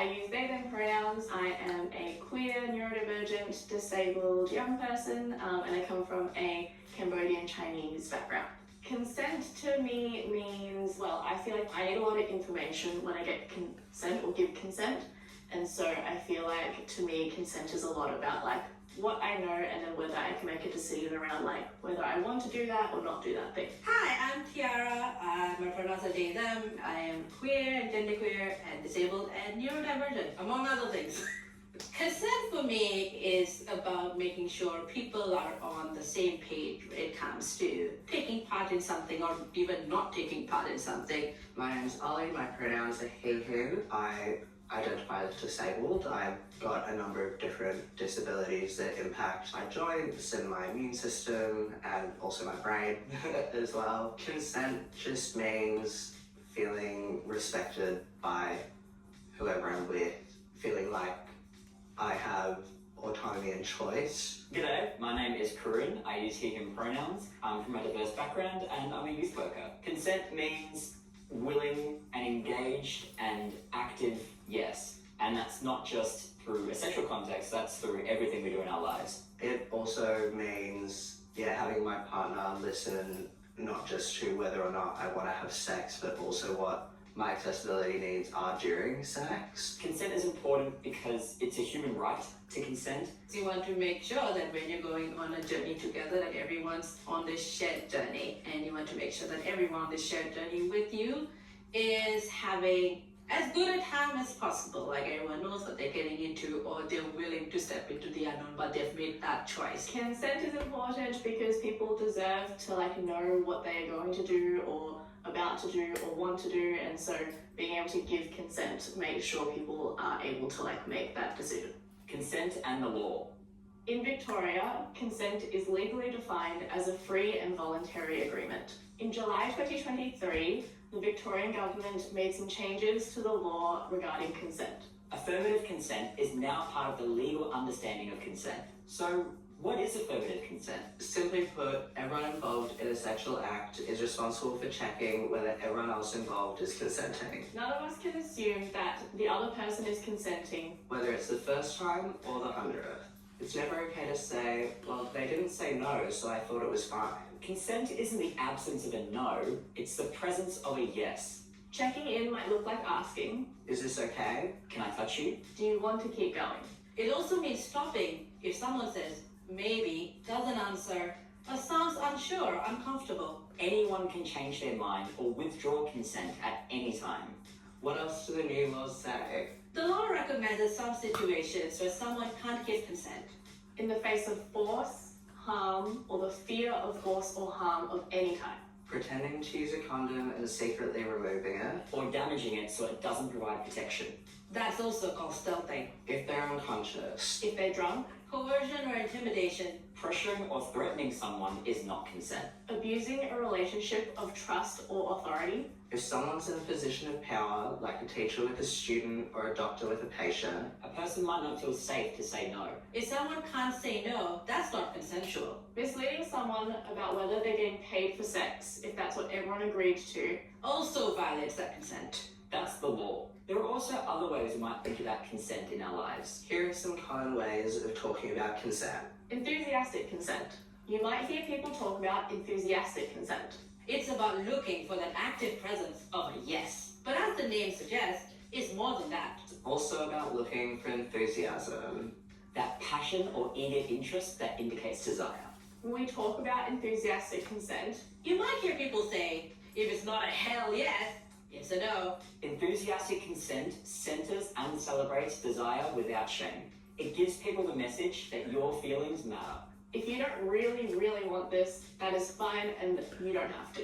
use they, them pronouns. I am a queer, neurodivergent, disabled young person, and I come from a Cambodian Chinese background. Consent to me means, well, I feel like I need a lot of information when I get consent or give consent. And so I feel like, to me, consent is a lot about like what I know and then whether I can make a decision around like whether I want to do that or not do that thing. Hi, I'm Tiara. My pronouns are they, them. I am queer and genderqueer and disabled and neurodivergent, among other things. Consent for me is about making sure people are on the same page when it comes to taking part in something or even not taking part in something. My name's Ollie, my pronouns are he, him. I identify as disabled. I've got a number of different disabilities that impact my joints and my immune system and also my brain as well. Consent just means feeling respected by whoever I'm with, feeling like I have autonomy and choice. G'day, my name is Karun. I use he, him pronouns. I'm from a diverse background and I'm a youth worker. Consent means willing and engaged and active yes. And that's not just through a sexual context, that's through everything we do in our lives. It also means, having my partner listen not just to whether or not I want to have sex, but also what my accessibility needs are during sex. Consent is important because it's a human right to consent. You want to make sure that when you're going on a journey together, that everyone's on this shared journey, and you want to make sure that everyone on this shared journey with you is having as good a time as possible. Like everyone knows what they're getting into, or they're willing to step into the unknown, but they've made that choice. Consent is important because people deserve to like know what they are going to do or about to do or want to do, and so being able to give consent makes sure people are able to like make that decision. Consent and the law. In Victoria, consent is legally defined as a free and voluntary agreement. In July 2023, the Victorian government made some changes to the law regarding consent. Affirmative consent is now part of the legal understanding of consent. So, what is affirmative consent? Simply put, everyone involved in a sexual act is responsible for checking whether everyone else involved is consenting. None of us can assume that the other person is consenting. Whether it's the first time or the 100th. It's never okay to say, well, they didn't say no, so I thought it was fine. Consent isn't the absence of a no, it's the presence of a yes. Checking in might look like asking, is this okay? Can I touch you? Do you want to keep going? It also means stopping if someone says maybe, doesn't answer, or sounds unsure, uncomfortable. Anyone can change their mind or withdraw consent at any time. What else do the new laws say? The law recognizes some situations where someone can't give consent. In the face of force, harm, or the fear of force or harm of any type. Pretending to use a condom and secretly removing it. Or damaging it so it doesn't provide protection. That's also called stealthing. If they're unconscious. If they're drunk. Coercion or intimidation. Pressuring or threatening someone is not consent. Abusing a relationship of trust or authority. If someone's in a position of power, like a teacher with a student or a doctor with a patient, a person might not feel safe to say no. If someone can't say no, that's not consensual. Misleading someone about whether they're getting paid for sex, if that's what everyone agreed to, also violates that consent. That's the law. There are also other ways we might think about consent in our lives. Here are some common ways of talking about consent. Enthusiastic consent. You might hear people talk about enthusiastic consent. It's about looking for that active presence of a yes. But as the name suggests, it's more than that. It's also about looking for enthusiasm. That passion or eager interest that indicates desire. When we talk about enthusiastic consent, you might hear people say, if it's not a hell yes, it's a no. Enthusiastic consent centers and celebrates desire without shame. It gives people the message that your feelings matter. If you don't really want this, that is fine and you don't have to.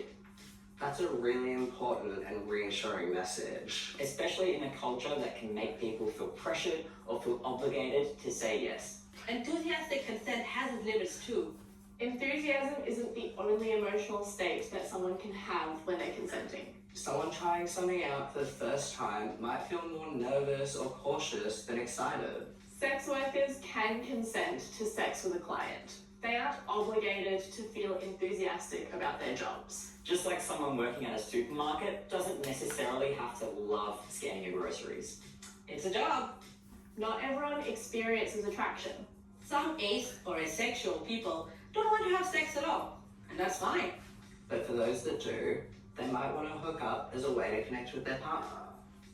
That's a really important and reassuring message. Especially in a culture that can make people feel pressured or feel obligated to say yes. Enthusiastic consent has its limits too. Enthusiasm isn't the only emotional state that someone can have when they're consenting. Someone trying something out for the first time might feel more nervous or cautious than excited. Sex workers can consent to sex with a client. They aren't obligated to feel enthusiastic about their jobs. Just like someone working at a supermarket doesn't necessarily have to love scanning your groceries. It's a job. Not everyone experiences attraction. Some ace or asexual people don't want to have sex at all, and that's fine. But for those that do, they might want to hook up as a way to connect with their partner.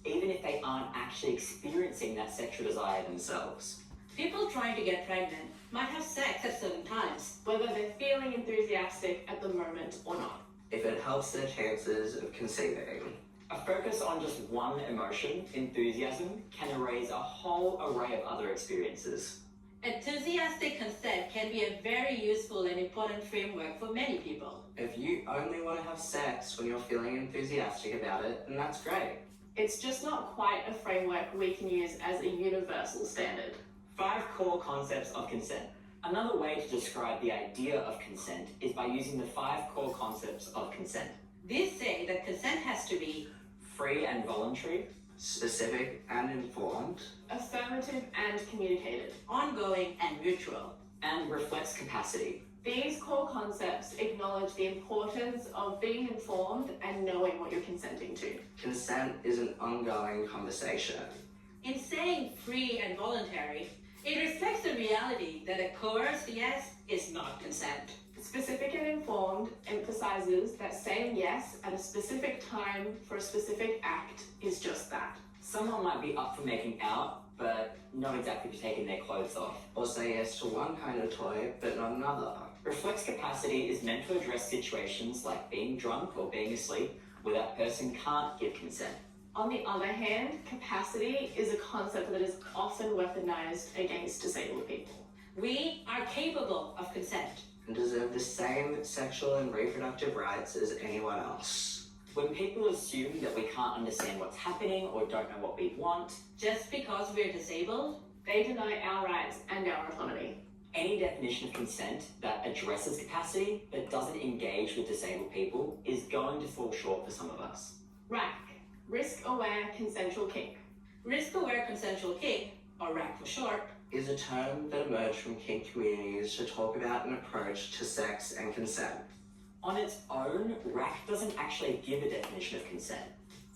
Even if they aren't actually experiencing that sexual desire themselves. People trying to get pregnant might have sex at certain times. Whether they're feeling enthusiastic at the moment or not. If it helps their chances of conceiving. A focus on just one emotion, enthusiasm, can erase a whole array of other experiences. Enthusiastic consent can be a very useful and important framework for many people. If you only want to have sex when you're feeling enthusiastic about it, then that's great. It's just not quite a framework we can use as a universal standard. 5 core concepts of consent. Another way to describe the idea of consent is by using the 5 core concepts of consent. These say that consent has to be free and voluntary, specific and informed, affirmative and communicated, ongoing and mutual, and reflects capacity. These core concepts acknowledge the importance of being informed and knowing what you're consenting to. Consent is an ongoing conversation. In saying free and voluntary, it reflects the reality that a coerced yes is not consent. Specific and informed emphasizes that saying yes at a specific time for a specific act is just that. Someone might be up for making out, but not exactly for taking their clothes off. Or say yes to one kind of toy, but not another. Reflex capacity is meant to address situations like being drunk or being asleep where that person can't give consent. On the other hand, capacity is a concept that is often weaponized against disabled people. We are capable of consent. And deserve the same sexual and reproductive rights as anyone else. When people assume that we can't understand what's happening or don't know what we want, Just because we're disabled, They deny our rights and our autonomy. any definition of consent that addresses capacity but doesn't engage with disabled people is going to fall short for some of us. RAC, risk-aware consensual kink. risk-aware consensual kink, or RAC for short, Is a term that emerged from kink communities to talk about an approach to sex and consent. On its own, RAC doesn't actually give a definition of consent.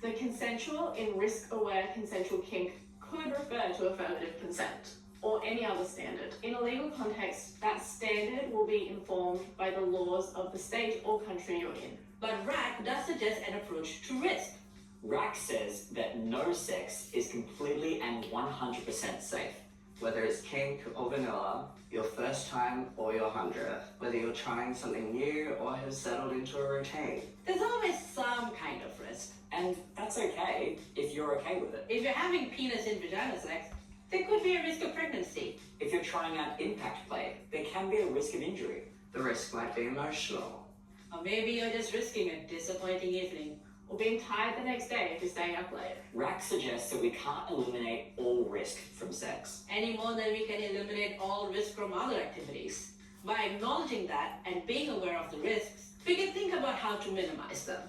The consensual in risk-aware consensual kink could refer to affirmative consent or any other standard. In a legal context, that standard will be informed by the laws of the state or country you're in. but RAC does suggest an approach to risk. RAC says that no sex is completely and 100% safe. Whether it's kink or vanilla, your first time or your 100th, whether you're trying something new or have settled into a routine. There's always some kind of risk. And that's okay if you're okay with it. If you're having penis in vagina sex, there could be a risk of pregnancy. If you're trying out impact play, there can be a risk of injury. The risk might be emotional. Or maybe you're just risking a disappointing evening. Or being tired the next day if you're staying up late. RAC suggests that we can't eliminate all risk from sex. Any more than we can eliminate all risk from other activities. By acknowledging that and being aware of the risks, we can think about how to minimize them.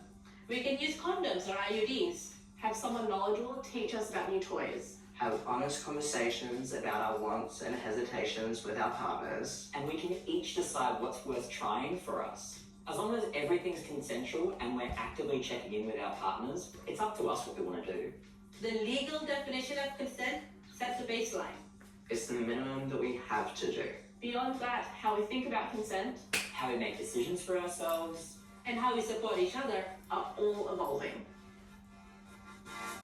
We can use condoms or IUDs. Have someone knowledgeable teach us about new toys. Have honest conversations about our wants and hesitations with our partners. And we can each decide what's worth trying for us. As long as everything's consensual and we're actively checking in with our partners, it's up to us what we want to do. The legal definition of consent sets a baseline. It's the minimum that we have to do. Beyond that, how we think about consent How we make decisions for ourselves, And how we support each other are all evolving.